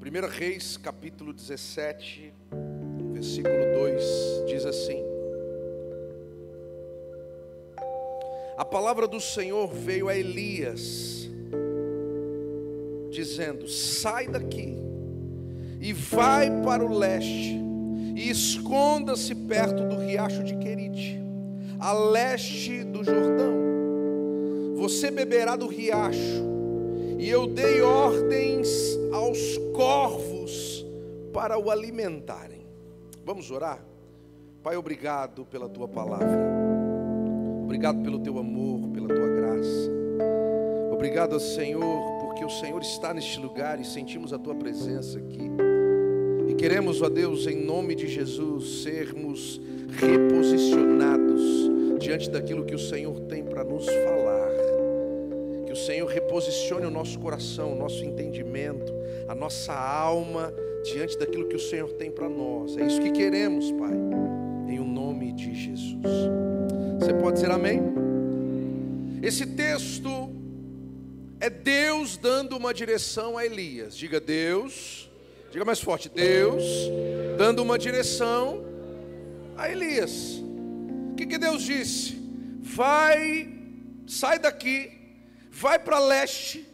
1 Reis, capítulo 17, versículo 2, diz assim: a palavra do Senhor veio a Elias, dizendo: sai daqui e vai para o leste, e esconda-se perto do riacho de Querite, a leste do Jordão. Você beberá do riacho, e eu dei ordens aos corvos para o alimentarem. Vamos orar? Pai, obrigado pela tua palavra, obrigado pelo teu amor, pela tua graça. Obrigado, Senhor, porque o Senhor está neste lugar e sentimos a tua presença aqui. E queremos, ó Deus, em nome de Jesus, sermos reposicionados diante daquilo que o Senhor tem para nos falar. Que o Senhor reposicione o nosso coração, o nosso entendimento, a nossa alma diante daquilo que o Senhor tem para nós. É isso que queremos, Pai, em o nome de Jesus. Você pode dizer amém? Esse texto é Deus dando uma direção a Elias. Diga Deus, diga mais forte, Deus dando uma direção a Elias. O que Deus disse? Sai daqui, vai para leste,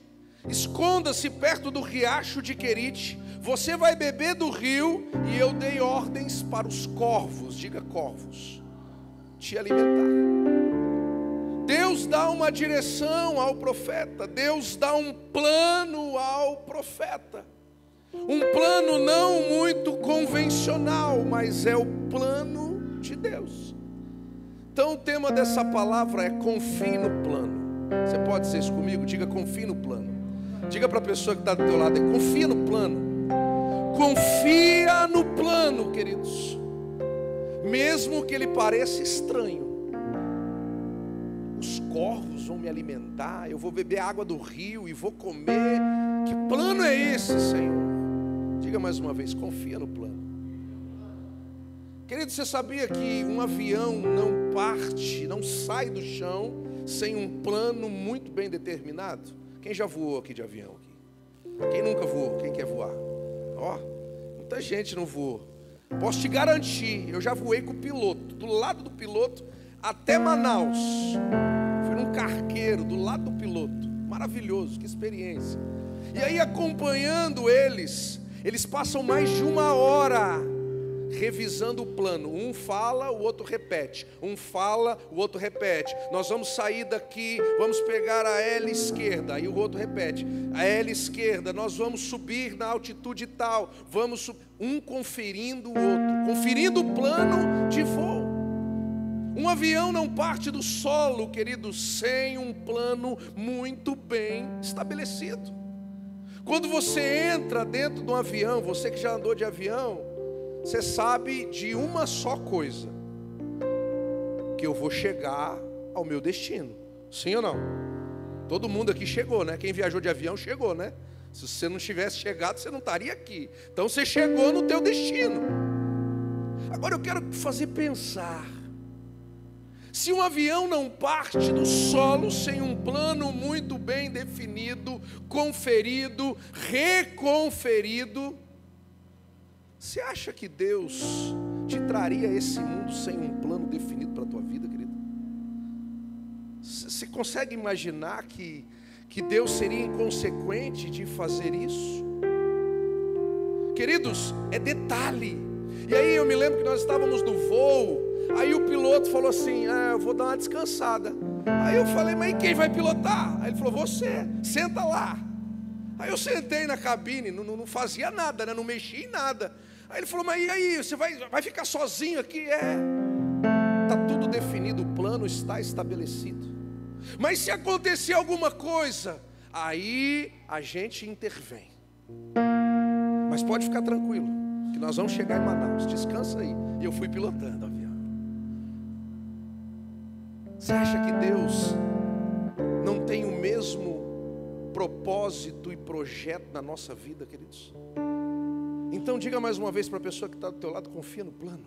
esconda-se perto do riacho de Querite, você vai beber do rio, e eu dei ordens para os corvos, diga corvos, te alimentar. Deus dá uma direção ao profeta, Deus dá um plano ao profeta, um plano não muito convencional, mas é o plano de Deus. Então o tema dessa palavra é confie no plano. Você pode dizer isso comigo? Diga confie no plano. Diga para a pessoa que está do teu lado, confia no plano. Confia no plano, queridos, mesmo que ele pareça estranho. Os corvos vão me alimentar, eu vou beber água do rio e vou comer. Que plano é esse, Senhor? Diga mais uma vez, confia no plano. Querido, você sabia que um avião não parte, não sai do chão sem um plano muito bem determinado? Quem já voou aqui de avião? Quem nunca voou? Quem quer voar? Ó, muita gente não voou. Posso te garantir, eu já voei com o piloto, do lado do piloto até Manaus. Fui num cargueiro do lado do piloto. Maravilhoso, que experiência. E aí acompanhando eles passam mais de 1 hora revisando o plano. Um fala, o outro repete. Um fala, o outro repete. Nós vamos sair daqui, vamos pegar a L esquerda. Aí o outro repete. A L esquerda, nós vamos subir na altitude tal. Um conferindo o outro, conferindo o plano de voo. Um avião não parte do solo, querido, sem um plano muito bem estabelecido. Quando você entra dentro de um avião, você que já andou de avião, você sabe de uma só coisa: que eu vou chegar ao meu destino. Sim ou não? Todo mundo aqui chegou, né? Quem viajou de avião chegou, né? Se você não tivesse chegado, você não estaria aqui. Então você chegou no teu destino. Agora eu quero fazer pensar: se um avião não parte do solo sem um plano muito bem definido, conferido, reconferido, você acha que Deus te traria a esse mundo sem um plano definido para a tua vida, querido? Você consegue imaginar que Deus seria inconsequente de fazer isso? Queridos, é detalhe. E aí eu me lembro que nós estávamos no voo. Aí o piloto falou assim: eu vou dar uma descansada. Aí eu falei: mas quem vai pilotar? Aí ele falou: você, senta lá. Aí eu sentei na cabine, não fazia nada, né? Não mexia em nada. Aí ele falou: mas e aí, você vai ficar sozinho aqui? Está tudo definido, o plano está estabelecido. Mas se acontecer alguma coisa, aí a gente intervém. Mas pode ficar tranquilo, que nós vamos chegar em Manaus, descansa aí. E eu fui pilotando o avião. Você acha que Deus não tem o mesmo propósito e projeto na nossa vida, queridos? Então diga mais uma vez para a pessoa que está do teu lado: confia no plano.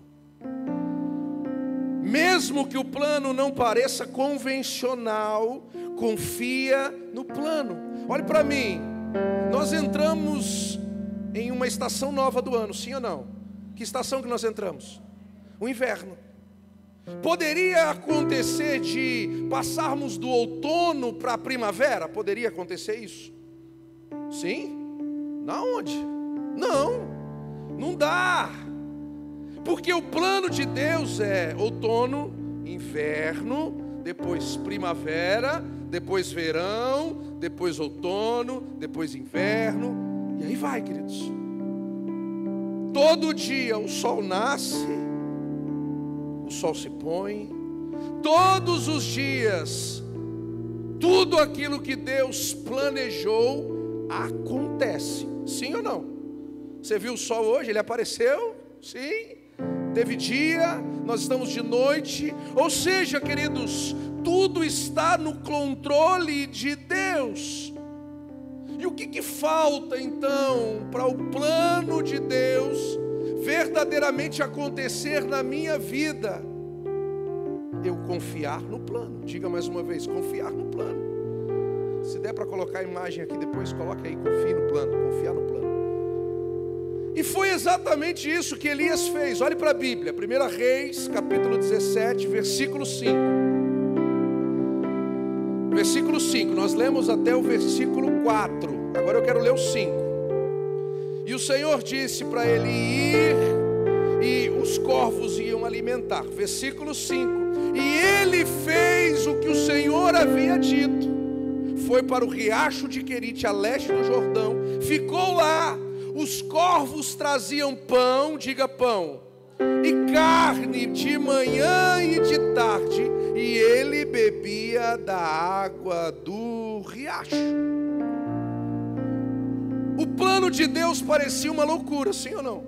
Mesmo que o plano não pareça convencional, confia no plano. Olhe para mim, nós entramos em uma estação nova do ano, sim ou não? Que estação que nós entramos? O inverno. Poderia acontecer de passarmos do outono para a primavera? Poderia acontecer isso? Sim? Na onde? Não dá. Porque o plano de Deus é outono, inverno, depois primavera, depois verão, depois outono, depois inverno, e aí vai, queridos. Todo dia o sol nasce, o sol se põe, todos os dias, tudo aquilo que Deus planejou acontece, sim ou não? Você viu o sol hoje? Ele apareceu? Sim. Teve dia, nós estamos de noite, ou seja, queridos, tudo está no controle de Deus. E o que falta então para o plano de Deus verdadeiramente acontecer na minha vida? Eu confiar no plano. Diga mais uma vez, confiar no plano. Se der para colocar a imagem aqui depois, coloque aí, confie no plano, confiar no plano. E foi exatamente isso que Elias fez. Olhe para a Bíblia, 1 Reis, capítulo 17, versículo 5. Versículo 5, nós lemos até o versículo 4. Agora eu quero ler o 5. E o Senhor disse para ele ir, e os corvos iam alimentar. Versículo 5. E ele fez o que o Senhor havia dito. Foi para o riacho de Querite, a leste do Jordão. Ficou lá. Os corvos traziam pão, diga pão, e carne de manhã e de tarde, e ele bebia da água do riacho. O plano de Deus parecia uma loucura, sim ou não?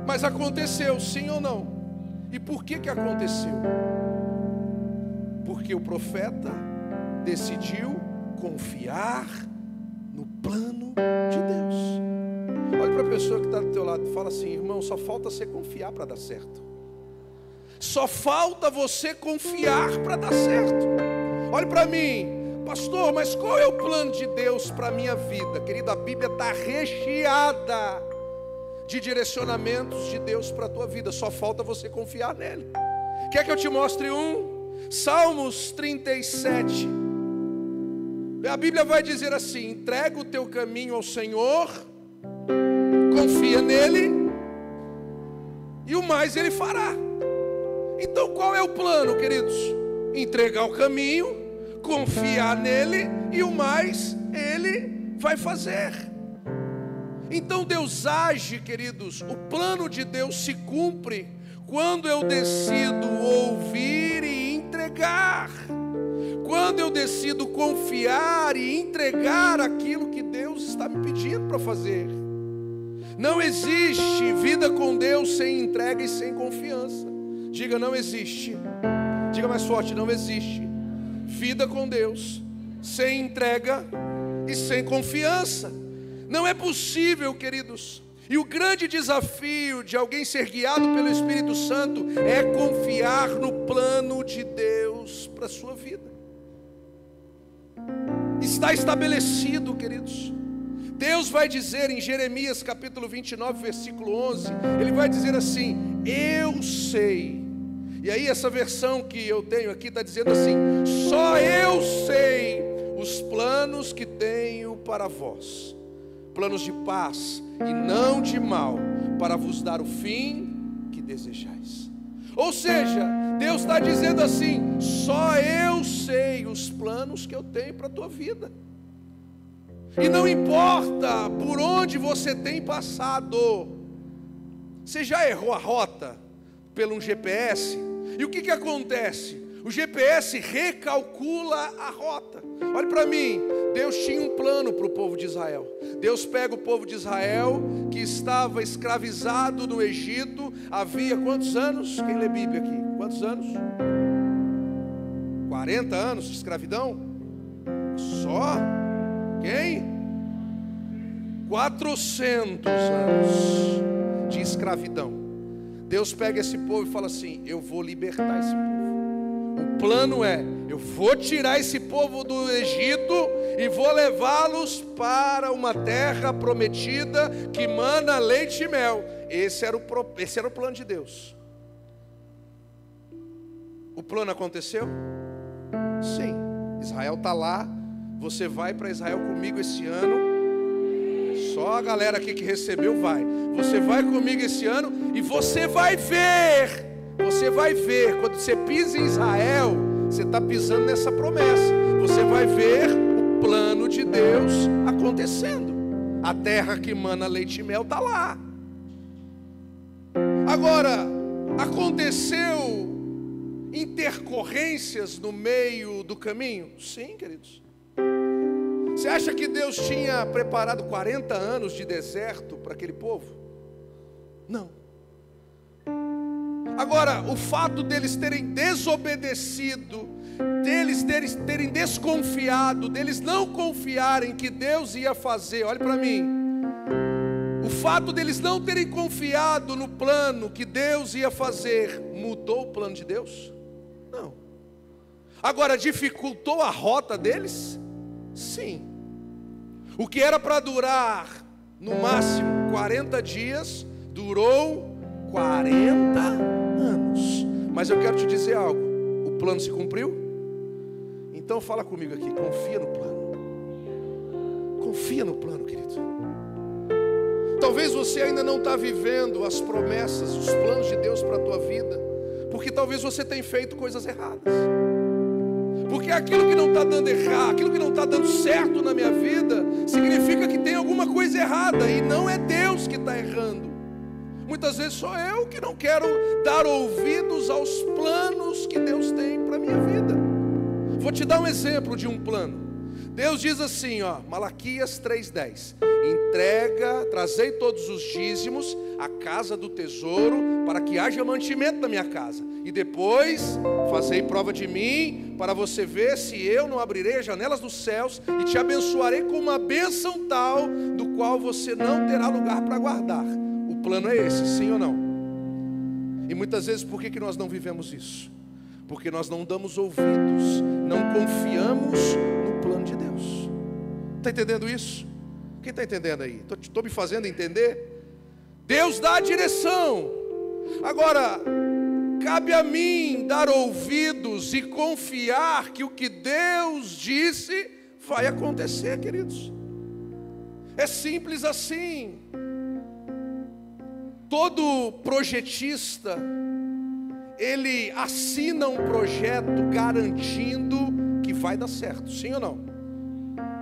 Mas aconteceu, sim ou não? E por que aconteceu? Porque o profeta decidiu confiar no plano de Deus. Olha para a pessoa que está do teu lado e fala assim: irmão, só falta você confiar para dar certo. Só falta você confiar para dar certo. Olha para mim, pastor, mas qual é o plano de Deus para a minha vida? Querido, a Bíblia está recheada de direcionamentos de Deus para a tua vida. Só falta você confiar nele. Quer que eu te mostre um? Salmos 37. A Bíblia vai dizer assim: entrega o teu caminho ao Senhor, confia nele, e o mais ele fará. Então qual é o plano, queridos? Entregar o caminho, confiar nele, e o mais ele vai fazer. Então Deus age, queridos, o plano de Deus se cumpre quando eu decido ouvir e entregar. Quando eu decido confiar e entregar aquilo que Deus está me pedindo para fazer. Não existe vida com Deus sem entrega e sem confiança. Diga, não existe. Diga mais forte, não existe vida com Deus sem entrega e sem confiança. Não é possível, queridos. E o grande desafio de alguém ser guiado pelo Espírito Santo é confiar no plano de Deus para a sua vida. Está estabelecido, queridos. Deus vai dizer em Jeremias capítulo 29, versículo 11, Ele vai dizer assim: eu sei. E aí essa versão que eu tenho aqui está dizendo assim: só eu sei os planos que tenho para vós, planos de paz e não de mal, para vos dar o fim que desejais. Ou seja, Deus está dizendo assim: só eu sei os planos que eu tenho para a tua vida. E não importa por onde você tem passado. Você já errou a rota pelo um GPS? E o que acontece? O GPS recalcula a rota. Olha para mim, Deus tinha um plano para o povo de Israel. Deus pega o povo de Israel, que estava escravizado no Egito, havia quantos anos? Quem lê Bíblia aqui? Quantos anos? 40 anos de escravidão? Só? Quem? 400 anos de escravidão. Deus pega esse povo e fala assim: eu vou libertar esse povo. O plano é: eu vou tirar esse povo do Egito e vou levá-los para uma terra prometida que mana leite e mel. Esse era o plano de Deus. O plano aconteceu? Sim. Israel está lá. Você vai para Israel comigo esse ano. Só a galera aqui que recebeu vai. Você vai comigo esse ano e você vai ver. Você vai ver. Quando você pisa em Israel, você está pisando nessa promessa. Você vai ver o plano de Deus acontecendo. A terra que mana leite e mel está lá. Agora, aconteceu intercorrências no meio do caminho? Sim, queridos. Você acha que Deus tinha preparado 40 anos de deserto para aquele povo? Não. Agora, o fato deles terem desobedecido, deles terem desconfiado, deles não confiarem que Deus ia fazer, olhe para mim. O fato deles não terem confiado no plano que Deus ia fazer, mudou o plano de Deus? Não. Agora, dificultou a rota deles? Sim. O que era para durar no máximo 40 dias, durou 40 anos. Mas eu quero te dizer algo: o plano se cumpriu? Então fala comigo aqui, confia no plano. Confia no plano, querido. Talvez você ainda não está vivendo as promessas, os planos de Deus para a tua vida, porque talvez você tenha feito coisas erradas. Porque aquilo que não está dando errado, aquilo que não está dando certo na minha vida, significa que tem alguma coisa errada, e não é Deus que está errando. Muitas vezes sou eu que não quero dar ouvidos aos planos que Deus tem para a minha vida. Vou te dar um exemplo de um plano. Deus diz assim, Malaquias 3:10: trazei todos os dízimos à casa do tesouro, para que haja mantimento na minha casa, e depois fazei prova de mim, para você ver se eu não abrirei as janelas dos céus e te abençoarei com uma bênção tal, do qual você não terá lugar para guardar. O plano é esse, sim ou não? E muitas vezes, por que nós não vivemos isso? Porque nós não damos ouvidos, não confiamos no plano de Deus. Está entendendo isso? Quem está entendendo aí? Estou me fazendo entender? Deus dá a direção. Agora, cabe a mim dar ouvidos e confiar que o que Deus disse vai acontecer, queridos. É simples assim. Todo projetista, ele assina um projeto garantindo que vai dar certo, sim ou não?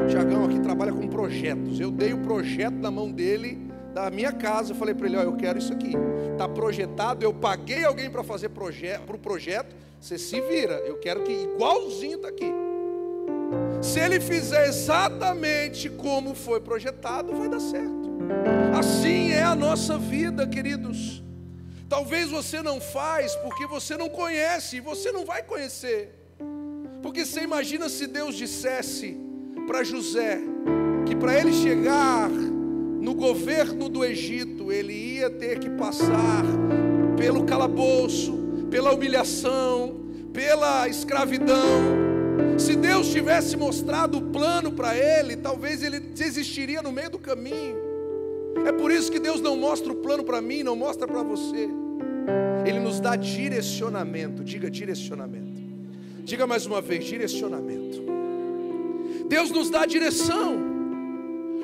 O Tiagão aqui trabalha com projetos. Eu dei o projeto na mão dele, da minha casa. Eu falei para ele, eu quero isso aqui, está projetado, eu paguei alguém para fazer para o projeto, você se vira, eu quero que igualzinho está aqui. Se ele fizer exatamente como foi projetado, vai dar certo. Assim é a nossa vida, queridos. Talvez você não faz porque você não conhece, e você não vai conhecer. Porque você imagina se Deus dissesse para José que para ele chegar no governo do Egito, ele ia ter que passar pelo calabouço, pela humilhação, pela escravidão. Se Deus tivesse mostrado o plano para ele, talvez ele desistiria no meio do caminho. É por isso que Deus não mostra o plano para mim, não mostra para você. Ele nos dá direcionamento. Diga direcionamento. Diga mais uma vez, direcionamento. Deus nos dá direção.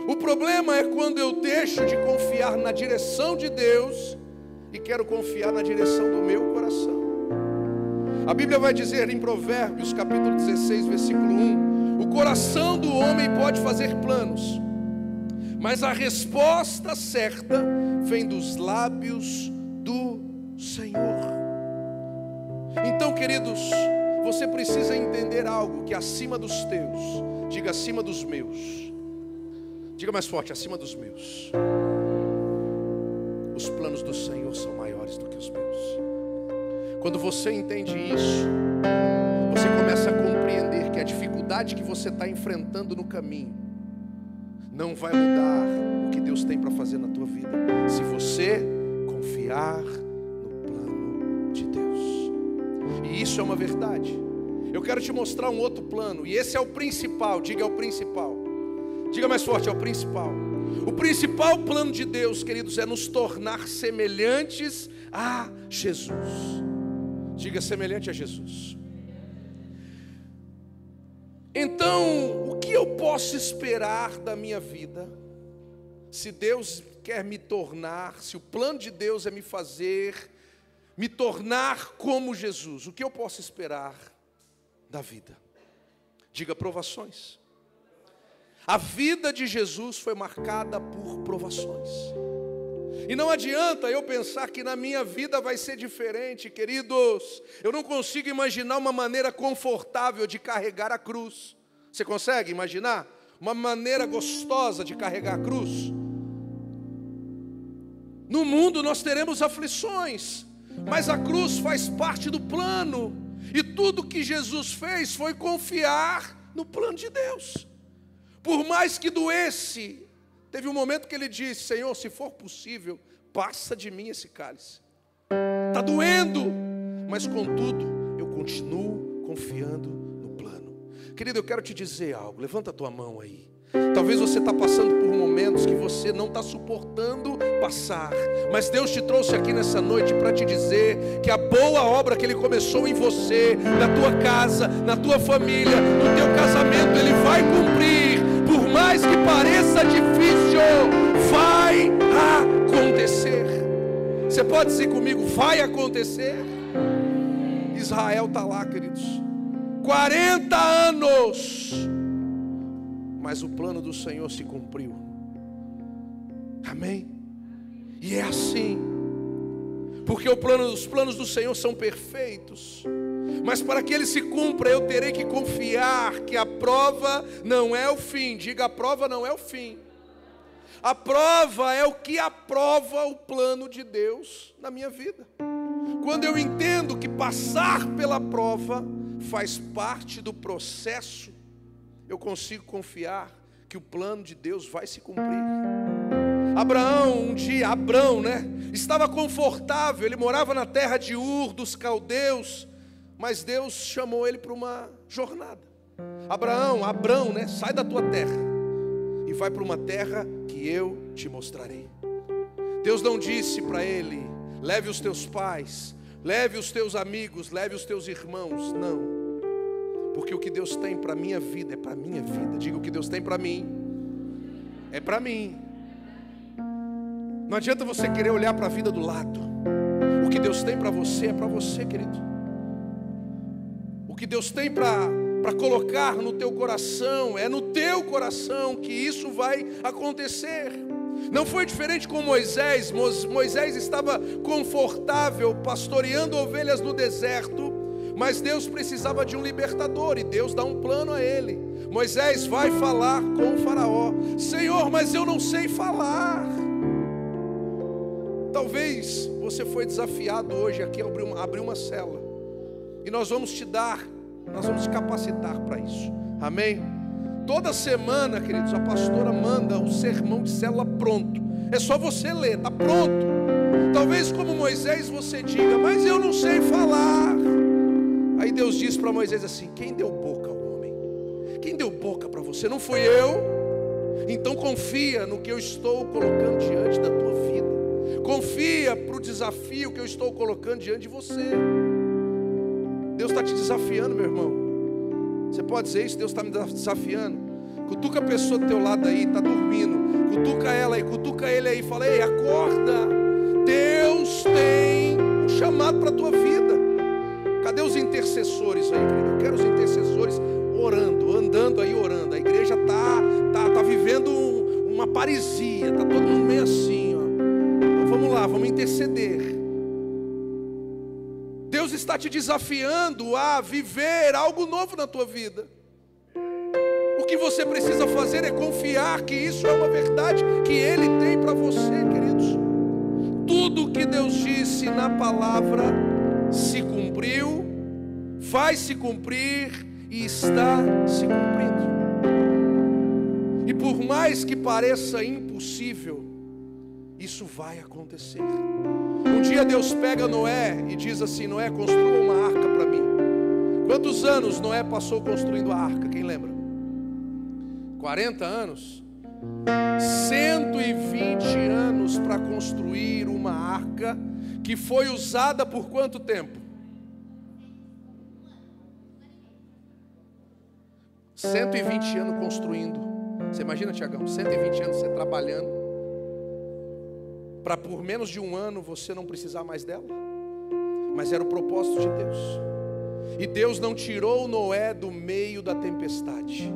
O problema é quando eu deixo de confiar na direção de Deus e quero confiar na direção do meu coração. A Bíblia vai dizer em Provérbios capítulo 16, versículo 1: o coração do homem pode fazer planos, mas a resposta certa vem dos lábios do Senhor. Então, queridos, você precisa entender algo, que acima dos teus, diga acima dos meus, diga mais forte, acima dos meus, os planos do Senhor são maiores do que os meus. Quando você entende isso, você começa a compreender que a dificuldade que você está enfrentando no caminho não vai mudar o que Deus tem para fazer na tua vida, se você confiar no plano de Deus. E isso é uma verdade. Eu quero te mostrar um outro plano, e esse é o principal. Diga, é o principal. Diga mais forte, é o principal. O principal plano de Deus, queridos, é nos tornar semelhantes a Jesus. Diga, semelhante a Jesus. Então, o que eu posso esperar da minha vida? Se Deus quer me tornar, se o plano de Deus é me fazer, me tornar como Jesus, o que eu posso esperar da vida? Diga, provações. A vida de Jesus foi marcada por provações. E não adianta eu pensar que na minha vida vai ser diferente, queridos. Eu não consigo imaginar uma maneira confortável de carregar a cruz. Você consegue imaginar? Uma maneira gostosa de carregar a cruz? No mundo nós teremos aflições, mas a cruz faz parte do plano. E tudo que Jesus fez foi confiar no plano de Deus. Por mais que doesse, teve um momento que ele disse: Senhor, se for possível, passa de mim esse cálice. Está doendo, mas contudo, eu continuo confiando no plano. Querido, eu quero te dizer algo. Levanta a tua mão aí. Talvez você está passando por momentos que você não está suportando passar, mas Deus te trouxe aqui nessa noite para te dizer que a boa obra que Ele começou em você, na tua casa, na tua família, no teu casamento, Ele vai cumprir. Por mais que pareça difícil, vai acontecer. Você pode dizer comigo, vai acontecer? Israel está lá, queridos, 40 anos, mas o plano do Senhor se cumpriu. Amém? E é assim, porque os planos do Senhor são perfeitos, mas para que ele se cumpra, eu terei que confiar que a prova não é o fim. Diga, a prova não é o fim. A prova é o que aprova o plano de Deus na minha vida. Quando eu entendo que passar pela prova faz parte do processo, eu consigo confiar que o plano de Deus vai se cumprir. Abrão, estava confortável, ele morava na terra de Ur, dos caldeus, mas Deus chamou ele para uma jornada. Abrão, sai da tua terra e vai para uma terra que eu te mostrarei. Deus não disse para ele: leve os teus pais, leve os teus amigos, leve os teus irmãos. Não. Porque o que Deus tem para a minha vida é para a minha vida. Diga, o que Deus tem para mim é para mim. Não adianta você querer olhar para a vida do lado. O que Deus tem para você é para você, querido. O que Deus tem para colocar no teu coração, é no teu coração que isso vai acontecer. Não foi diferente com Moisés. Moisés estava confortável pastoreando ovelhas no deserto, mas Deus precisava de um libertador, e Deus dá um plano a ele. Moisés vai falar com o faraó. Senhor, mas eu não sei falar. Talvez você foi desafiado hoje aqui a abrir uma célula, e nós vamos te capacitar para isso. Amém? Toda semana, queridos, a pastora manda um sermão de célula pronto. É só você ler, está pronto. Talvez como Moisés você diga: mas eu não sei falar. Aí Deus diz para Moisés assim: quem deu boca ao homem? Quem deu boca para você? Não fui eu? Então confia no que eu estou colocando diante da tua vida. Confia para o desafio que eu estou colocando diante de você. Deus está te desafiando, meu irmão. Você pode dizer isso? Deus está me desafiando. Cutuca a pessoa do teu lado aí, está dormindo. Cutuca ela aí, cutuca ele aí. Fala: ei, acorda. Deus tem um chamado para a tua vida. Cadê os intercessores aí, querido? Eu quero os intercessores orando, andando aí orando. A igreja está vivendo uma paresia. Está todo mundo meio assim, ó. Então vamos lá, vamos interceder. Deus está te desafiando a viver algo novo na tua vida. O que você precisa fazer é confiar que isso é uma verdade que Ele tem para você, queridos. Tudo que Deus disse na palavra se cumpriu, vai se cumprir e está se cumprindo. E por mais que pareça impossível, isso vai acontecer. Um dia Deus pega Noé e diz assim: Noé, construa uma arca para mim. Quantos anos Noé passou construindo a arca? Quem lembra? 40 anos? 120 anos para construir uma arca que foi usada por quanto tempo? 120 anos construindo. Você imagina, Tiagão, 120 anos você trabalhando para por menos de um ano você não precisar mais dela. Mas era o propósito de Deus. E Deus não tirou Noé do meio da tempestade.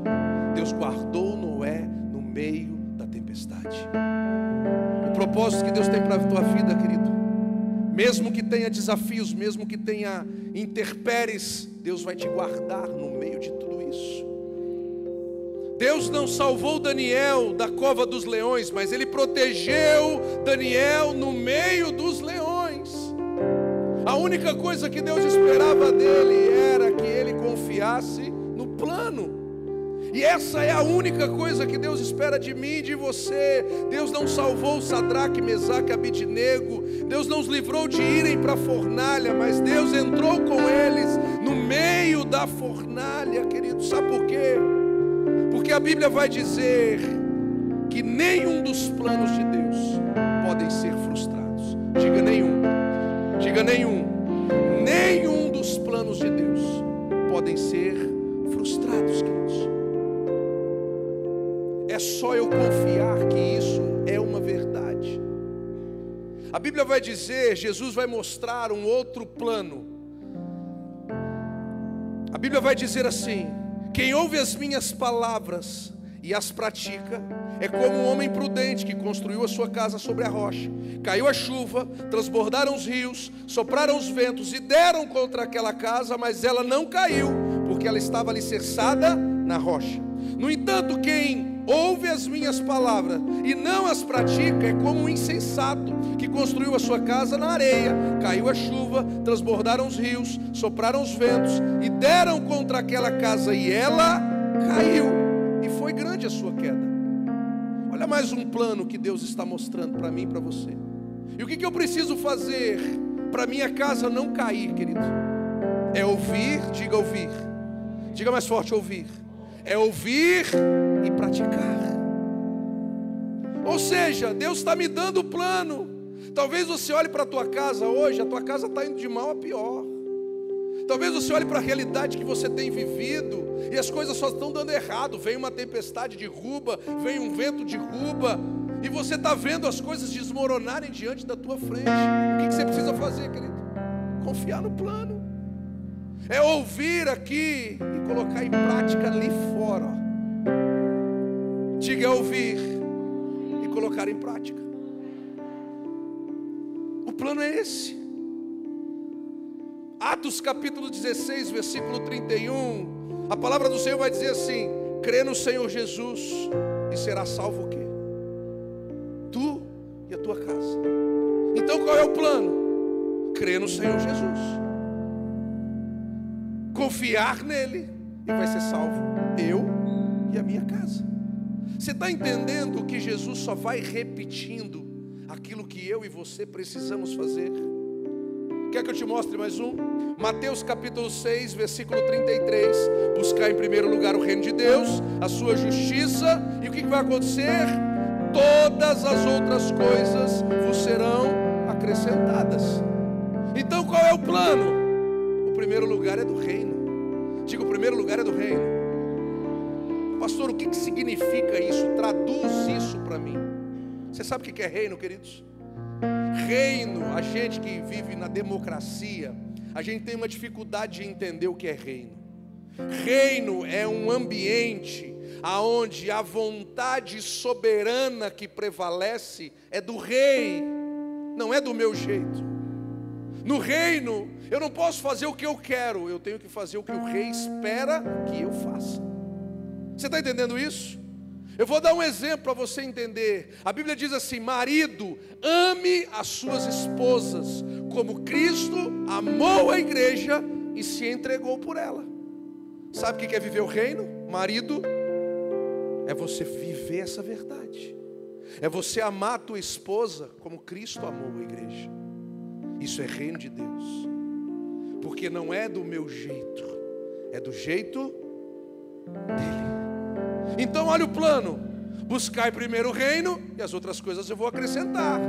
Deus guardou Noé no meio da tempestade. O propósito que Deus tem para a tua vida, querido, mesmo que tenha desafios, mesmo que tenha intempéries, Deus vai te guardar no meio de tudo isso. Deus não salvou Daniel da cova dos leões, mas Ele protegeu Daniel no meio dos leões. A única coisa que Deus esperava dele era que ele confiasse no plano. E essa é a única coisa que Deus espera de mim e de você. Deus não salvou Sadraque, Mesaque e Abidnego. Deus não os livrou de irem para a fornalha, mas Deus entrou com eles no meio da fornalha, querido. Sabe por quê? Porque a Bíblia vai dizer que nenhum dos planos de Deus podem ser frustrados. Diga nenhum. Diga nenhum. Nenhum dos planos de Deus podem ser frustrados, queridos. É só eu confiar que isso é uma verdade. A Bíblia vai dizer, Jesus vai mostrar um outro plano. A Bíblia vai dizer assim: quem ouve as minhas palavras e as pratica é como um homem prudente que construiu a sua casa sobre a rocha. Caiu a chuva, transbordaram os rios, sopraram os ventos e deram contra aquela casa, mas ela não caiu, porque ela estava alicerçada na rocha. No entanto, quem ouve as minhas palavras e não as pratica é como um insensato que construiu a sua casa na areia. Caiu a chuva, transbordaram os rios, sopraram os ventos e deram contra aquela casa, e ela caiu, e foi grande a sua queda. Olha mais um plano que Deus está mostrando para mim e para você. E o que eu preciso fazer para minha casa não cair, querido? É ouvir, diga ouvir. Diga mais forte, ouvir. É ouvir e praticar. Ou seja, Deus está me dando o plano. Talvez você olhe para a tua casa hoje, a tua casa está indo de mal a pior. Talvez você olhe para a realidade que você tem vivido e as coisas só estão dando errado. Vem uma tempestade, derruba, vem um vento, derruba, e você está vendo as coisas desmoronarem diante da tua frente. O que você precisa fazer, querido? Confiar no plano. É ouvir aqui e colocar em prática ali fora. Diga, é ouvir e colocar em prática. O plano é esse. Atos capítulo 16, versículo 31. A palavra do Senhor vai dizer assim: crê no Senhor Jesus e será salvo o quê? Tu e a tua casa. Então qual é o plano? Crê no Senhor Jesus, confiar nele, e vai ser salvo eu e a minha casa. Você está entendendo que Jesus só vai repetindo aquilo que eu e você precisamos fazer? Quer que eu te mostre mais um? Mateus capítulo 6, versículo 33. Buscar em primeiro lugar o reino de Deus, a sua justiça, e o que vai acontecer? Todas as outras coisas vos serão acrescentadas. Então qual é o plano? O primeiro lugar é do reino. Diga, o primeiro lugar é do reino. Pastor, o que significa isso? Traduz isso para mim. Você sabe o que é reino, queridos? Reino, a gente que vive na democracia, a gente tem uma dificuldade de entender o que é reino. Reino é um ambiente aonde a vontade soberana que prevalece é do rei, não é do meu jeito. No reino, eu não posso fazer o que eu quero, eu tenho que fazer o que o rei espera que eu faça. Você está entendendo isso? Eu vou dar um exemplo para você entender. A Bíblia diz assim: marido, ame as suas esposas como Cristo amou a igreja e se entregou por ela. Sabe o que é viver o reino? Marido, é você viver essa verdade. É você amar a tua esposa como Cristo amou a igreja. Isso é reino de Deus. Porque não é do meu jeito, é do jeito dele. Então olha o plano: buscai primeiro o reino e as outras coisas eu vou acrescentar.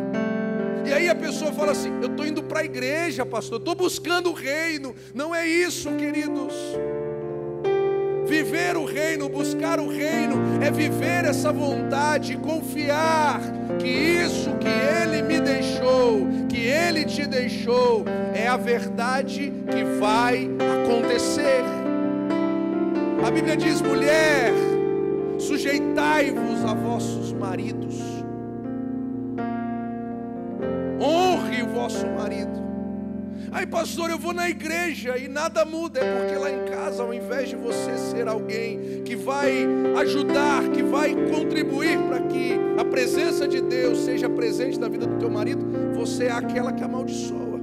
E aí a pessoa fala assim: eu estou indo para a igreja, pastor, estou buscando o reino. Não é isso, queridos. Viver o reino, buscar o reino, é viver essa vontade, confiar que isso que Ele me deixou, que Ele te deixou, é a verdade que vai acontecer. A Bíblia diz: mulher, sujeitai-vos a vossos maridos, honre o vosso marido. Aí, pastor, eu vou na igreja e nada muda. É porque lá em casa, ao invés de você ser alguém que vai ajudar, que vai contribuir para que a presença de Deus seja presente na vida do teu marido, você é aquela que amaldiçoa,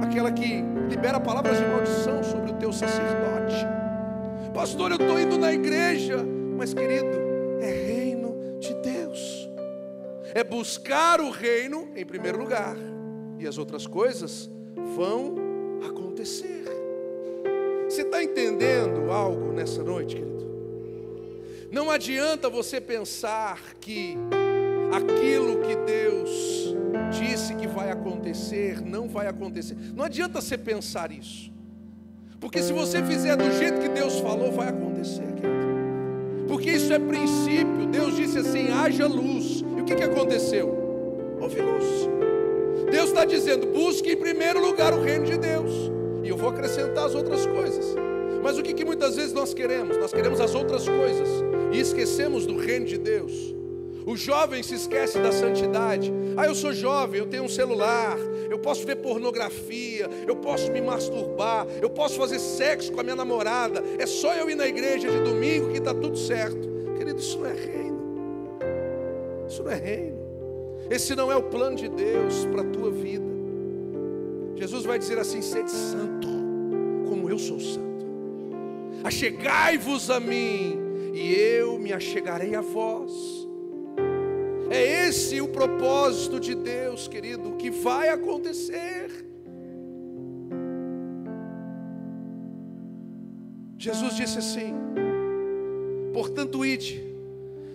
aquela que libera palavras de maldição sobre o teu sacerdote. Pastor, eu estou indo na igreja, mas querido, é reino de Deus, é buscar o reino em primeiro lugar, e as outras coisas vão acontecer. Você está entendendo algo nessa noite, querido? Não adianta você pensar que aquilo que Deus disse que vai acontecer, não vai acontecer. Não adianta você pensar isso, porque se você fizer do jeito que Deus falou, vai acontecer, querido. Porque isso é princípio. Deus disse assim: haja luz. E o que aconteceu? Houve luz. Deus está dizendo: busque em primeiro lugar o reino de Deus, e eu vou acrescentar as outras coisas. Mas o que muitas vezes nós queremos? Nós queremos as outras coisas e esquecemos do reino de Deus. O jovem se esquece da santidade. Ah, eu sou jovem, eu tenho um celular, eu posso ver pornografia, eu posso me masturbar, eu posso fazer sexo com a minha namorada, é só eu ir na igreja de domingo que está tudo certo. Querido, isso não é reino. Isso não é reino. Esse não é o plano de Deus para a tua vida. Jesus vai dizer assim: sede santo, como eu sou santo. Achegai-vos a mim, e eu me achegarei a vós. É esse o propósito de Deus, querido, que vai acontecer. Jesus disse assim: portanto, ide,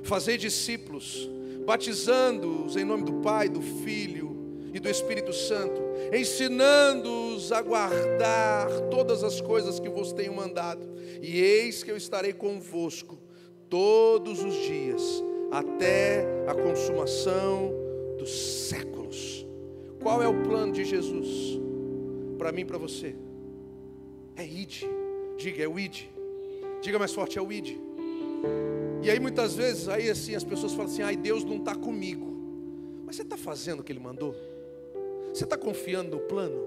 fazei discípulos, batizando-os em nome do Pai, do Filho e do Espírito Santo, ensinando-os a guardar todas as coisas que vos tenho mandado. E eis que eu estarei convosco todos os dias, até a consumação dos séculos. Qual é o plano de Jesus para mim e para você? É ide. Diga, é o ide. Diga mais forte, é o ide. E aí muitas vezes, aí assim, as pessoas falam assim: ai, Deus não está comigo. Mas você está fazendo o que Ele mandou? Você está confiando no plano?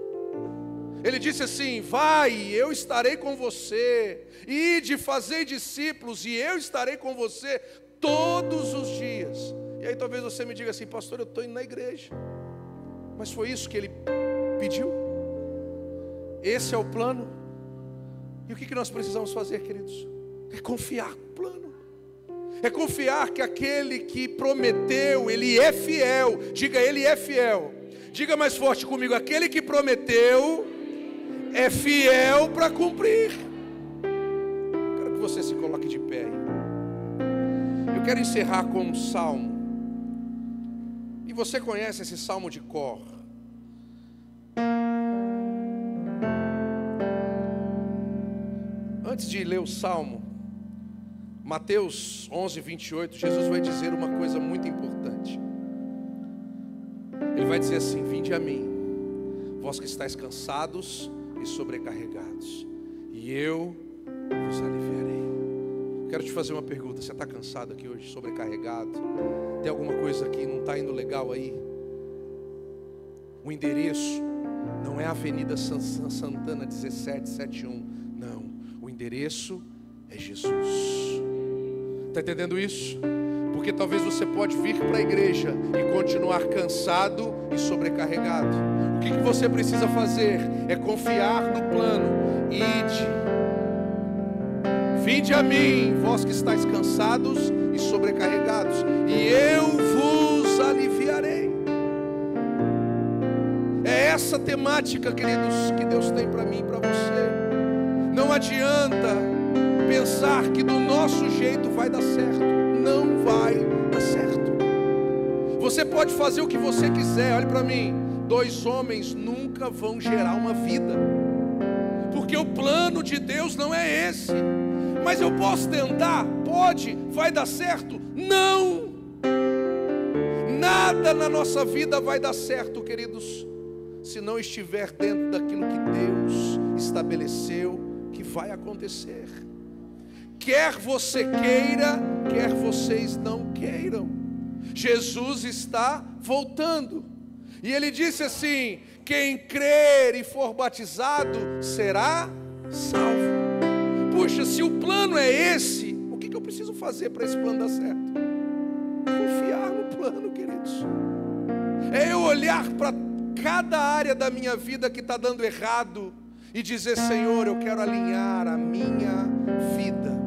Ele disse assim: vai, eu estarei com você. Ide, fazei discípulos, e eu estarei com você todos os dias. E aí talvez você me diga assim: pastor, eu estou indo na igreja. Mas foi isso que Ele pediu? Esse é o plano? E o que nós precisamos fazer, queridos? É confiar no plano. É confiar que aquele que prometeu, Ele é fiel. Diga, Ele é fiel. Diga mais forte comigo: aquele que prometeu é fiel para cumprir. Quero que você se coloque de pé aí. Eu quero encerrar com um salmo. E você conhece esse salmo de cor. Antes de ler o salmo, Mateus 11, 28, Jesus vai dizer uma coisa muito importante. Ele vai dizer assim: vinde a mim, vós que estáis cansados e sobrecarregados, e eu vos aliviarei. Quero te fazer uma pergunta: você está cansado aqui hoje, sobrecarregado? Tem alguma coisa que não está indo legal aí? O endereço não é a Avenida Santana 1771, não. O endereço é Jesus. Está entendendo isso? Porque talvez você pode vir para a igreja e continuar cansado e sobrecarregado. O que você precisa fazer é confiar no plano. Ide, vinde a mim, vós que estáis cansados e sobrecarregados, e eu vos aliviarei. É essa temática, queridos, que Deus tem para mim e para você. Não adianta pensar que do nosso jeito vai dar certo. Não vai dar certo. Você pode fazer o que você quiser. Olhe para mim, 2 homens nunca vão gerar uma vida, porque o plano de Deus não é esse. Mas eu posso tentar? Pode. Vai dar certo? Não. Nada na nossa vida vai dar certo, queridos, se não estiver dentro daquilo que Deus estabeleceu que vai acontecer. Quer você queira, quer vocês não queiram, Jesus está voltando. E ele disse assim: quem crer e for batizado será salvo. Puxa, se o plano é esse, o que eu preciso fazer para esse plano dar certo? Confiar no plano, queridos. É eu olhar para cada área da minha vida que está dando errado e dizer: Senhor, eu quero alinhar a minha vida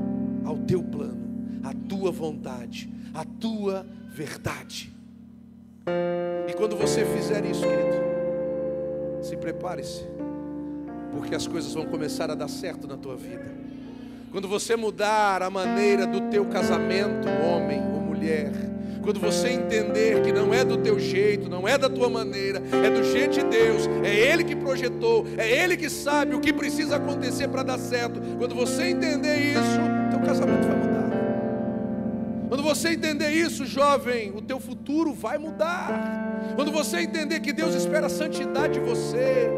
ao teu plano, à tua vontade, à tua verdade. E quando você fizer isso, querido, se prepare-se, porque as coisas vão começar a dar certo na tua vida. Quando você mudar a maneira do teu casamento, homem ou mulher, quando você entender que não é do teu jeito, não é da tua maneira, é do jeito de Deus, é Ele que projetou, é Ele que sabe o que precisa acontecer para dar certo. Quando você entender isso, teu casamento vai mudar. Quando você entender isso, jovem, o teu futuro vai mudar. Quando você entender que Deus espera a santidade de você,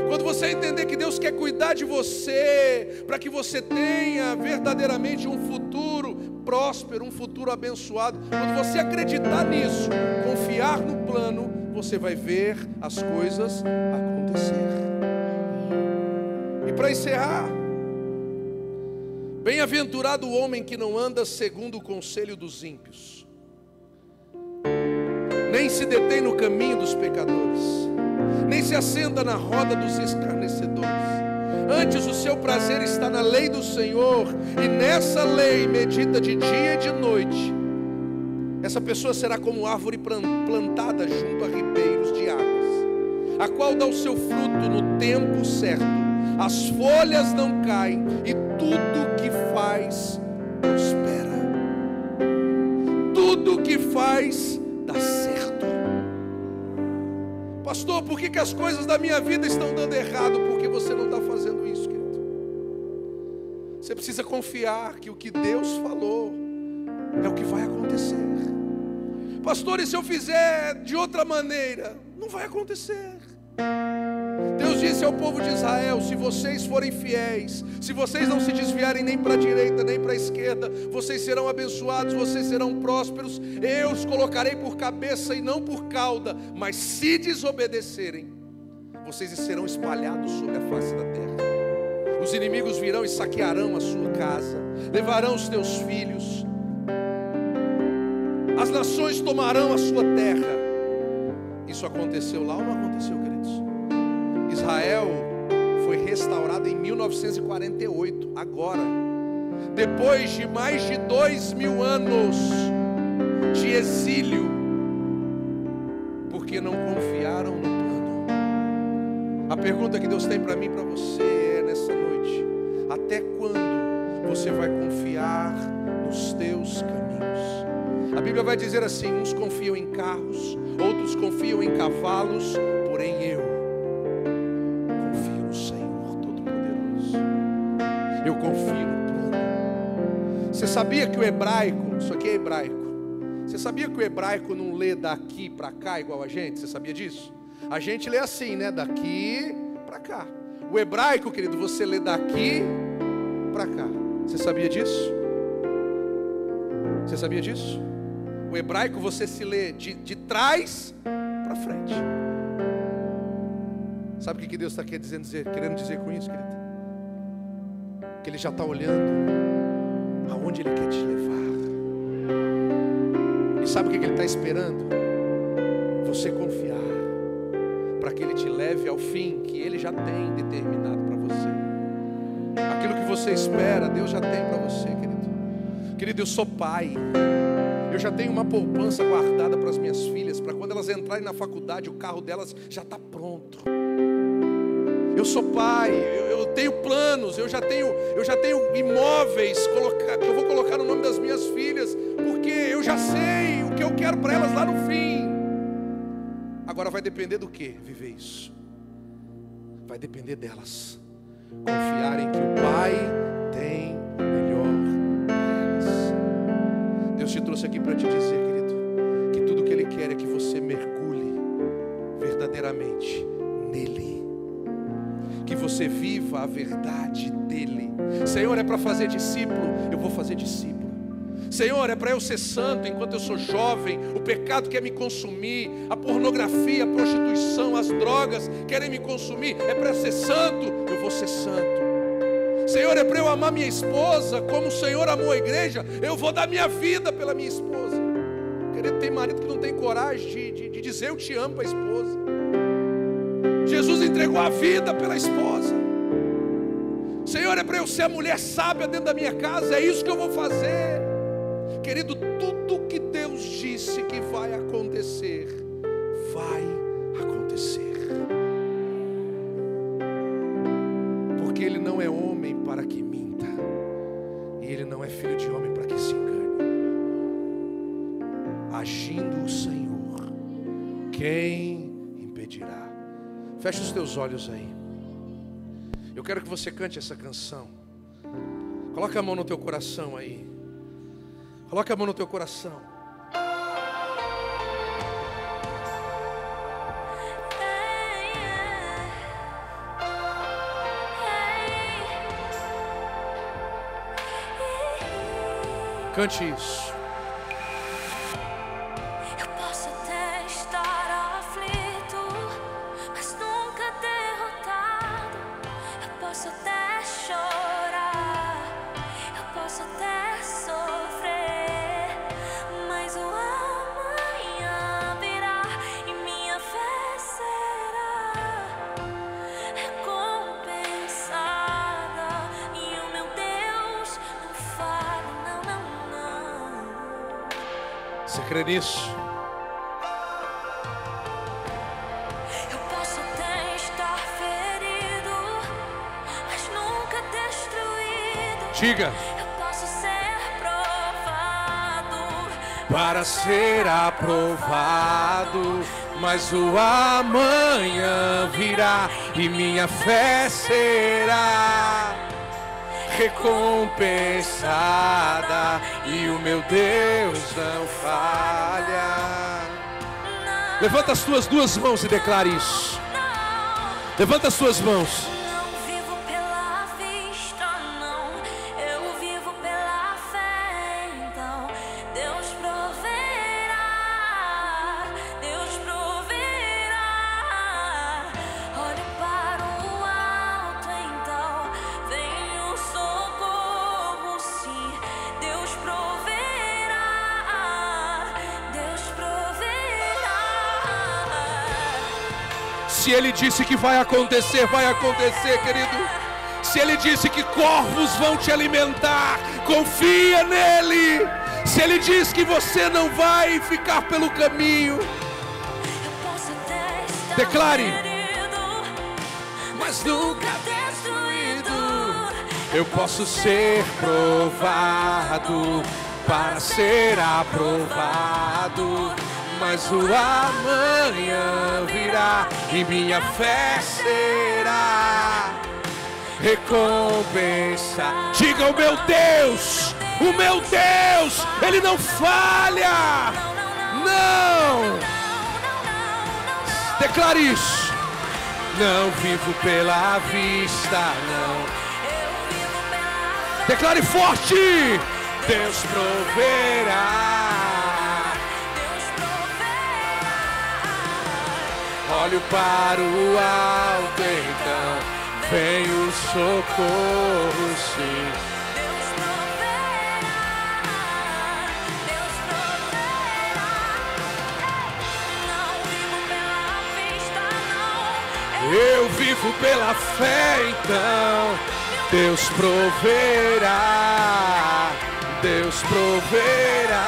quando você entender que Deus quer cuidar de você, para que você tenha verdadeiramente um futuro próspero, um futuro abençoado, quando você acreditar nisso, confiar no plano, você vai ver as coisas acontecer. E para encerrar, bem-aventurado o homem que não anda segundo o conselho dos ímpios, nem se detém no caminho dos pecadores, nem se assenta na roda dos escarnecedores. Antes o seu prazer está na lei do Senhor, e nessa lei medita de dia e de noite. Essa pessoa será como árvore plantada junto a ribeiros de águas, a qual dá o seu fruto no tempo certo, as folhas não caem, e tudo que faz prospera. Tudo que faz dá certo. Pastor, por que as coisas da minha vida estão dando errado? Porque você não está fazendo isso, querido. Você precisa confiar que o que Deus falou é o que vai acontecer. Pastor, e se eu fizer de outra maneira? Não vai acontecer. Deus disse ao povo de Israel: se vocês forem fiéis, se vocês não se desviarem nem para a direita nem para a esquerda, vocês serão abençoados, vocês serão prósperos. Eu os colocarei por cabeça e não por cauda. Mas se desobedecerem, vocês serão espalhados sobre a face da terra. Os inimigos virão e saquearão a sua casa, levarão os teus filhos, as nações tomarão a sua terra. Isso aconteceu lá ou não aconteceu, queridos? Israel foi restaurado em 1948, agora, depois de mais de 2000 anos de exílio, porque não confiaram no plano. A pergunta que Deus tem para mim e para você é nessa noite: até quando você vai confiar nos teus caminhos? A Bíblia vai dizer assim: uns confiam em carros, outros confiam em cavalos, porém eu confio no Senhor Todo-Poderoso. Eu confio no plano. Você sabia que o hebraico, isso aqui é hebraico, você sabia que o hebraico não lê daqui para cá igual a gente? Você sabia disso? A gente lê assim, né? Daqui para cá. O hebraico, querido, você lê daqui para cá. Você sabia disso? Você sabia disso? O hebraico você se lê de trás para frente. Sabe o que Deus está querendo dizer com isso, querido? Que Ele já está olhando aonde Ele quer te levar. E sabe o que Ele está esperando? Você confiar, para que Ele te leve ao fim que Ele já tem determinado para você. Aquilo que você espera, Deus já tem para você, querido. Querido, eu sou pai. Eu já tenho uma poupança guardada para as minhas filhas, para quando elas entrarem na faculdade, o carro delas já está pronto. Eu sou pai, eu tenho planos, eu já tenho imóveis que eu vou colocar no nome das minhas filhas, porque eu já sei o que eu quero para elas lá no fim. Agora vai depender do que viver isso? Vai depender delas confiarem que o Pai tem o melhor para elas. Deus te trouxe aqui para te dizer, querido, que tudo que Ele quer é que você mergulhe verdadeiramente nele, que você viva a verdade dele. Senhor, é para fazer discípulo, eu vou fazer discípulo. Senhor, é para eu ser santo enquanto eu sou jovem, o pecado quer me consumir, a pornografia, a prostituição, as drogas querem me consumir, é para ser santo, eu vou ser santo. Senhor, é para eu amar minha esposa como o Senhor amou a igreja, eu vou dar minha vida pela minha esposa. Querido, tem marido que não tem coragem de dizer eu te amo para a esposa. Jesus entregou a vida pela esposa. Senhor, é para eu ser a mulher sábia dentro da minha casa, é isso que eu vou fazer. Querido, tudo que Deus disse que vai acontecer, vai acontecer. Porque Ele não é homem para que minta, e Ele não é filho de homem para que se engane. Agindo o Senhor, quem impedirá? Feche os teus olhos aí. Eu quero que você cante essa canção. Coloca a mão no teu coração aí. Coloca a mão no teu coração. Cante isso. Eu posso até estar aflito, mas nunca derrotado. Eu posso até chorar, eu posso até sofrer, mas o amanhã virá e minha fé será recompensada. E o meu Deus não falha, não, não, não. Você crê nisso? Eu posso até estar ferido, mas nunca destruído. Diga. Eu posso ser provado, Para ser aprovado, mas o amanhã virá e minha fé será recompensada, e o meu Deus não falha. Levanta as tuas duas mãos e declare isso. não. Levanta as tuas mãos. Não vivo pela vista, não. Eu vivo pela fé. Então Deus proverá, Deus proverá. Olhe para o alto, então vem o socorro, sim. Deus proverá, Deus proverá. Se Ele disse que vai acontecer, querido. Se Ele disse que corvos vão te alimentar, confia nele. Se Ele diz que você não vai ficar pelo caminho, Eu posso até estar Declare. ferido, mas nunca destruído. Eu posso ser provado, para ser aprovado, mas o amanhã virá e minha fé será recompensa. Diga: o meu Deus, Ele não falha. Não. Declare isso. Não vivo pela vista, não. Eu vivo pela fé. Declare forte. Deus proverá. Deus proverá. Olho para o alto, então vem o socorro, sim. Deus proverá. Deus proverá. Não vivo pela vista, não. Eu vivo pela fé, então Deus proverá. Deus proverá.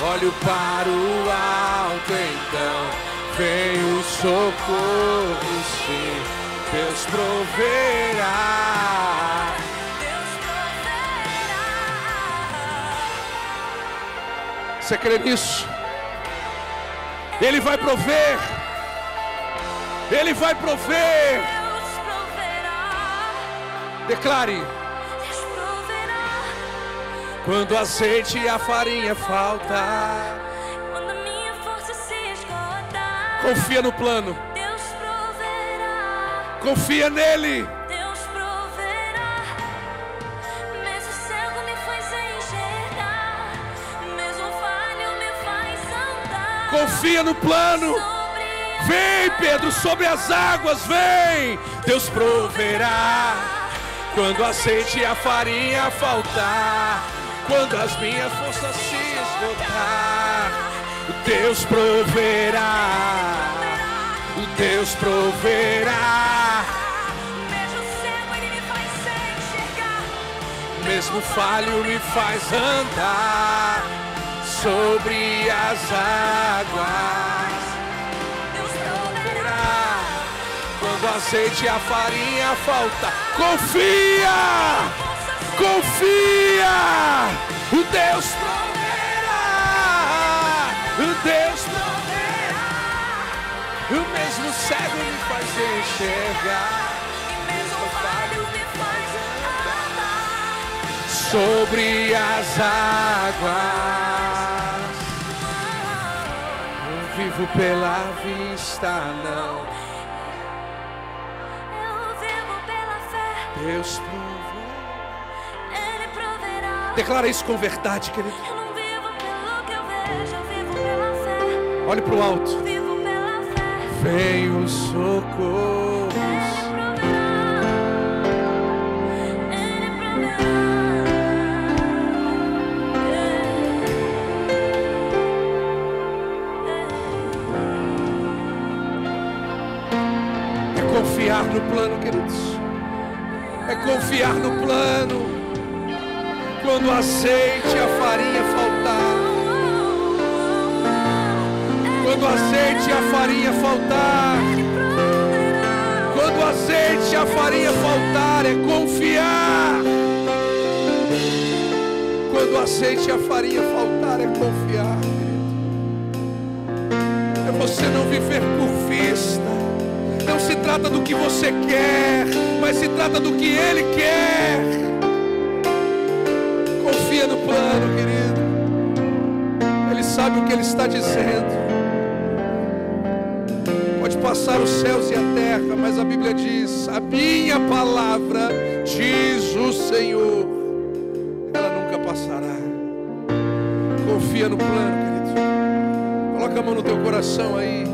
Olho para o alto, então vem o socorro, sim, Deus proverá. Você crê nisso? Ele vai prover. Ele vai prover. Declare. Quando o azeite e a farinha faltar, quando a minha força se esgotar, confia no plano. Deus proverá. Confia nele. Deus proverá. Mesmo cego me faz enxergar, mesmo falho me faz andar. Confia no plano. Vem, Pedro, sobre as águas, vem. Deus proverá. Quando o azeite e a farinha faltar, quando as minhas forças se esgotar, Deus proverá. Deus proverá. Mesmo cego ele me faz enxergar, Mesmo falho me faz andar sobre as águas. Deus proverá. Quando o azeite e a farinha falta, confia, confia. O Deus proverá, o Deus proverá. O mesmo cego me faz enxergar, E mesmo falho me faz andar sobre as águas. Não vivo pela vista, não. Eu vivo pela fé, Deus proverá. Ele proverá. Declara isso com verdade, querido. Eu não vivo pelo que eu vejo, eu vivo pela fé. Olhe para o alto. Eu vivo pela fé. Vem o socorro. Ele proverá. É confiar no plano, queridos. É confiar no plano. Quando o azeite e a farinha faltar, quando o azeite e a farinha faltar, quando o azeite e a farinha faltar, é confiar. Quando o azeite e a farinha faltar, é confiar, querido. É você não viver por vista. Não se trata do que você quer, mas se trata do que Ele quer. Confia no plano, querido. Ele sabe o que Ele está dizendo. Pode passar os céus e a terra, mas a Bíblia diz: a minha palavra, diz o Senhor, ela nunca passará. Confia no plano, querido. Coloca a mão no teu coração aí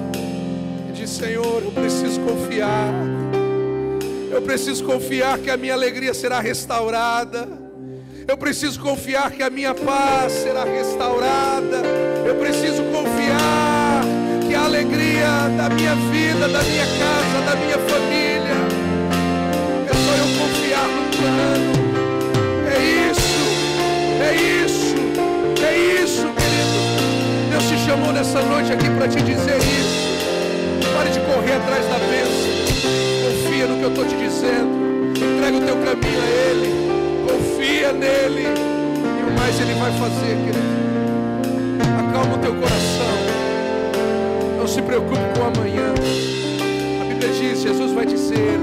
e diz: Senhor, eu preciso confiar. Eu preciso confiar que a minha alegria será restaurada. Eu preciso confiar que a minha paz será restaurada. Eu preciso confiar que a alegria da minha vida, da minha casa, da minha família, é só eu confiar no plano. É isso, é isso, é isso, querido. Deus te chamou nessa noite aqui para te dizer isso. Pare de correr atrás da bênção. Confia no que eu estou te dizendo. Entrega o teu caminho a Ele. Confia nele. E o mais Ele vai fazer, querido. Acalma o teu coração. Não se preocupe com o amanhã. A Bíblia diz, Jesus vai dizer: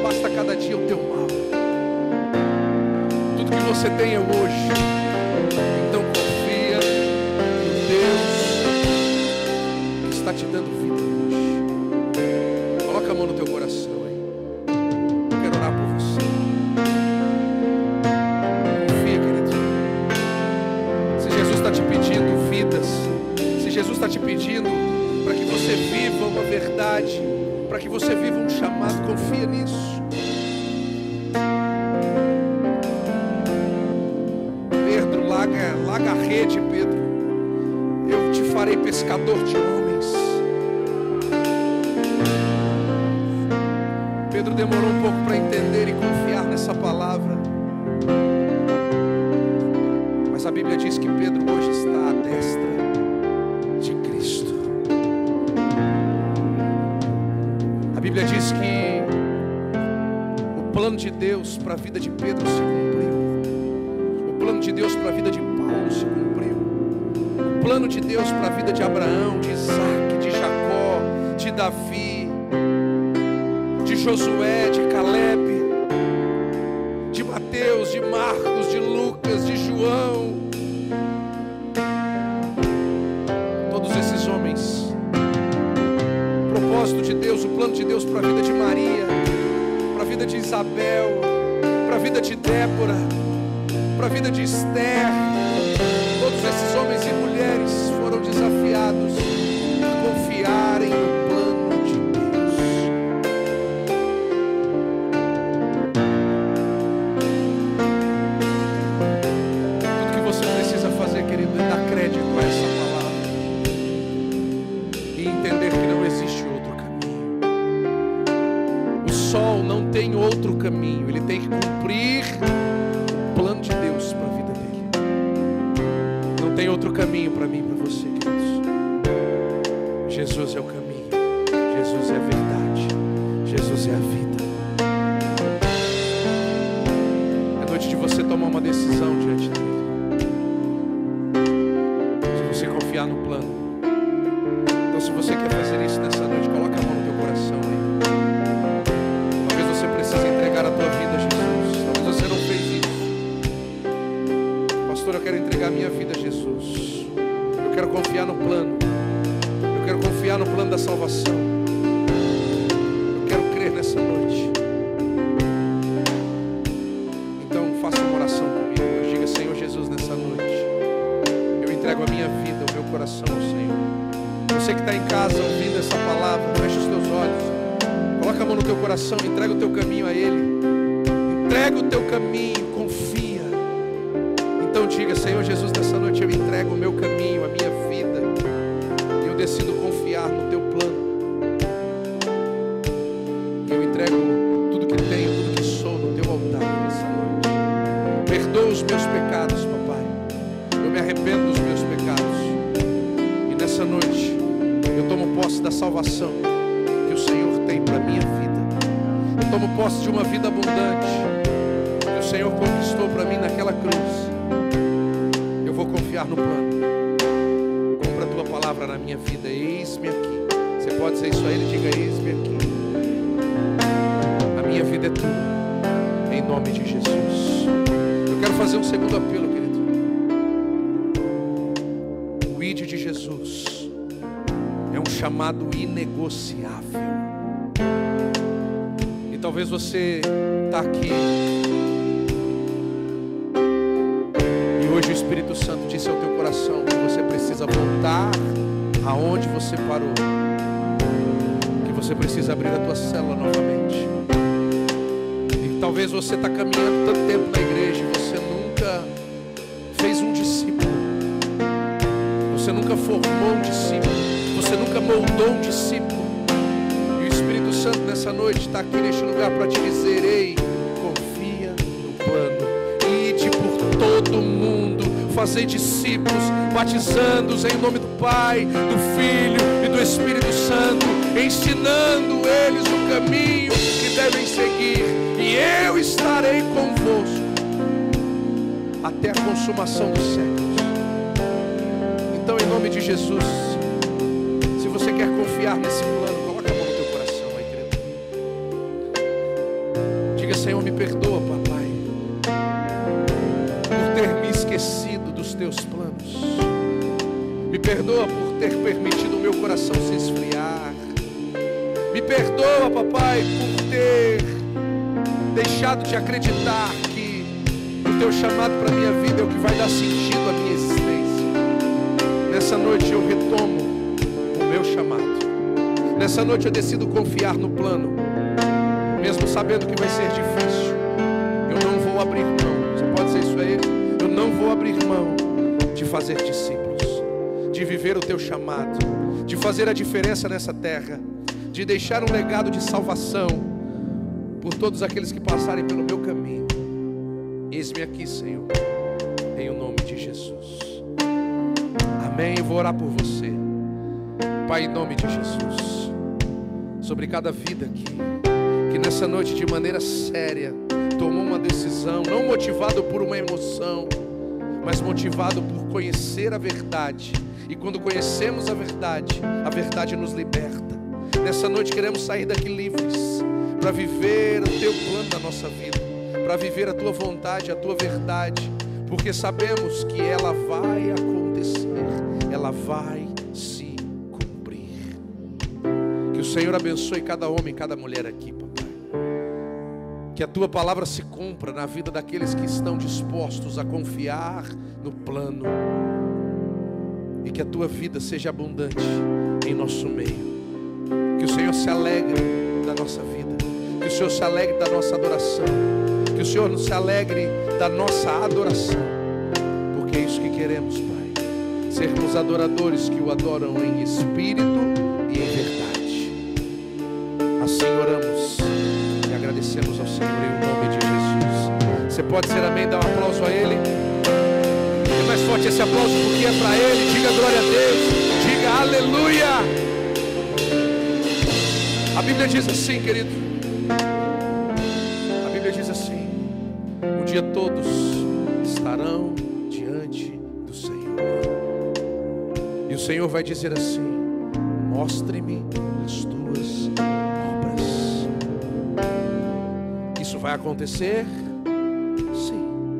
basta cada dia o teu mal. Tudo que você tem é hoje. Então confia no Deus que está te dando vida hoje. Coloca a mão no teu coração aí. Eu quero orar por você. Confia, querido. Se Jesus está te pedindo vidas, se Jesus está te pedindo para que você viva uma verdade, para que você viva um chamado, confia nisso. Pedro, larga a rede, Pedro. Eu te farei pescador de homens. Pedro demorou um pouco para entender e confiar nessa palavra. Mas a Bíblia diz que Pedro hoje está à destra de Cristo. plano de Deus para a vida de Pedro se cumpriu. O plano de Deus para a vida de Paulo se cumpriu. O plano de Deus para a vida de Abraão, de Isaac, de Jacó, de Davi, de Josué, de Caleb, de Mateus, de Marcos, de Lucas, de João. Todos esses homens. O propósito de Deus, o plano de Deus para a vida de Maria, para a vida de Isabel, para a vida de Débora, para a vida de Esther. Todos esses homens e mulheres foram desafiados a confiarem no plano de Deus. Tudo que você precisa fazer, querido, é dar crédito a essa palavra e entender que não existe outro caminho. O sol não tem outro caminho, ele tem que cumprir o plano de Deus para a vida dele. Não tem outro caminho para mim e para você, queridos. Jesus é o caminho, Jesus é a verdade, Jesus é a vida. É noite de você tomar uma decisão diante dele. Se você confiar no plano. Então, se você quer fazer isso nessa noite, coloca a mão no teu coração aí. Talvez você precise entregar a tua vida a Jesus. Talvez você não fez isso. Pastor, eu quero entregar a minha vida a Jesus. Eu quero confiar no plano. Eu quero confiar no plano da salvação. Eu quero crer nessa noite. Então faça uma oração comigo. Eu diga: Senhor Jesus, nessa noite eu entrego a minha vida, o meu coração ao Senhor. Você que está em casa ouvindo essa palavra, fecha os teus olhos, coloca a mão no teu coração, entrega o teu caminho a Ele. Entrega o teu caminho, confia. Então diga: Senhor Jesus, nessa noite eu entrego o meu caminho, a minha vida. Eu decido confiar no teu plano. Eu entrego tudo que tenho, tudo que sou no teu altar nessa noite. Perdoa os meus pecados, papai. Eu me arrependo dos meus pecados. E nessa noite eu tomo posse da salvação que o Senhor tem para a minha vida. Eu tomo posse de uma vida abundante que o Senhor conquistou para mim naquela cruz. Eu vou confiar no plano. Cumpra a tua palavra na minha vida. Eis-me aqui. Você pode dizer isso a Ele? Diga: eis-me aqui. A minha vida é tua, em nome de Jesus. Eu quero fazer um segundo apelo, querido. O ID de Jesus é um chamado inegociável. E talvez você está aqui e hoje o Espírito Santo disse ao teu coração que você precisa voltar aonde você parou, que você precisa abrir a tua célula novamente. E talvez você está caminhando tanto tempo na igreja e você nunca fez um discípulo, você nunca formou um discípulo, você nunca moldou um discípulo. E o Espírito Santo nessa noite está aqui neste lugar para te dizer: ei, confia no plano. Ide por todo mundo, fazei discípulos, batizando-os em nome do Pai, do Filho e do Espírito Santo, ensinando eles o caminho que devem seguir. E eu estarei convosco até a consumação dos séculos. Então, em nome de Jesus, se você quer confiar nesse plano, coloca a mão no teu coração aí, querido. Diga: Senhor, me perdoa, papai, por ter me esquecido dos teus planos. Me perdoa por ter permitido o meu coração se esfriar. Me perdoa, papai, por ter deixado de acreditar que o teu chamado para a minha vida é o que vai dar sentido à minha existência. Nessa noite eu retomo o meu chamado. Nessa noite eu decido confiar no plano, mesmo sabendo que vai ser difícil. Eu não vou abrir mão. Você pode dizer isso a Ele? Eu não vou abrir mão de fazer discípulos, de viver o teu chamado, de fazer a diferença nessa terra, de deixar um legado de salvação por todos aqueles que passarem pelo meu caminho. Eis-me aqui, Senhor, em o nome de Jesus. Amém. Eu vou orar por você, Pai, em nome de Jesus, sobre cada vida aqui. que nessa noite, de maneira séria, tomou uma decisão, não motivado por uma emoção, mas motivado por conhecer a verdade. E quando conhecemos a verdade nos liberta. Nessa noite queremos sair daqui livres, para viver o teu plano da nossa vida, para viver a tua vontade, a tua verdade, porque sabemos que ela vai acontecer, ela vai se cumprir. Que o Senhor abençoe cada homem, cada mulher aqui, papai. Que a tua palavra se cumpra na vida daqueles que estão dispostos a confiar no plano, e que a tua vida seja abundante em nosso meio. Que o Senhor se alegre da nossa vida, que o Senhor se alegre da nossa adoração, que o Senhor se alegre da nossa adoração, porque é isso que queremos, Pai, sermos adoradores que o adoram em espírito e em verdade. Assim oramos e agradecemos ao Senhor em nome de Jesus. Você pode ser amém, dar um aplauso a Ele. É mais forte esse aplauso porque é para Ele. Diga glória a Deus, diga aleluia. A Bíblia diz assim, querido, a Bíblia diz assim: um dia todos estarão diante do Senhor, e o Senhor vai dizer assim: mostre-me as tuas obras. Isso vai acontecer? Sim.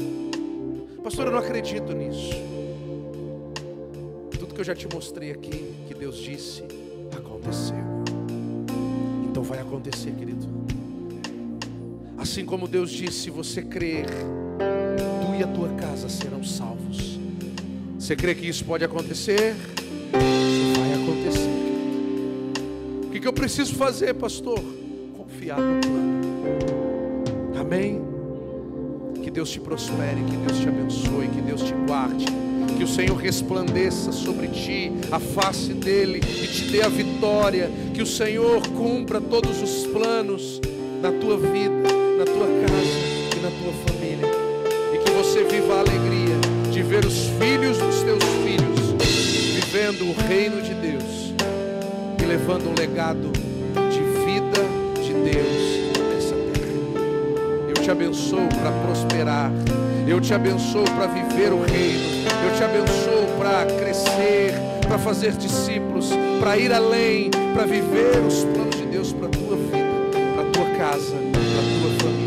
Pastor, eu não acredito nisso. Tudo que eu já te mostrei aqui, que Deus disse, aconteceu. Então vai acontecer, querido. Assim como Deus disse, se você crer, tu e a tua casa serão salvos. Você crê que isso pode acontecer? Isso vai acontecer. O que eu preciso fazer, pastor? Confiar no plano. Amém? Que Deus te prospere, que Deus te abençoe, que Deus te guarde, que o Senhor resplandeça sobre ti a face dele e te dê a vitória, que o Senhor cumpra todos os planos na tua vida, na tua casa e na tua família, e que você viva a alegria de ver os filhos dos teus filhos vivendo o reino de Deus e levando um legado de vida de Deus nessa terra. Eu te abençoo para prosperar, eu te abençoo para viver o reino, eu te abençoo para crescer, para fazer discípulos, para ir além, para viver os planos de Deus para a tua vida, para a tua casa, para a tua família.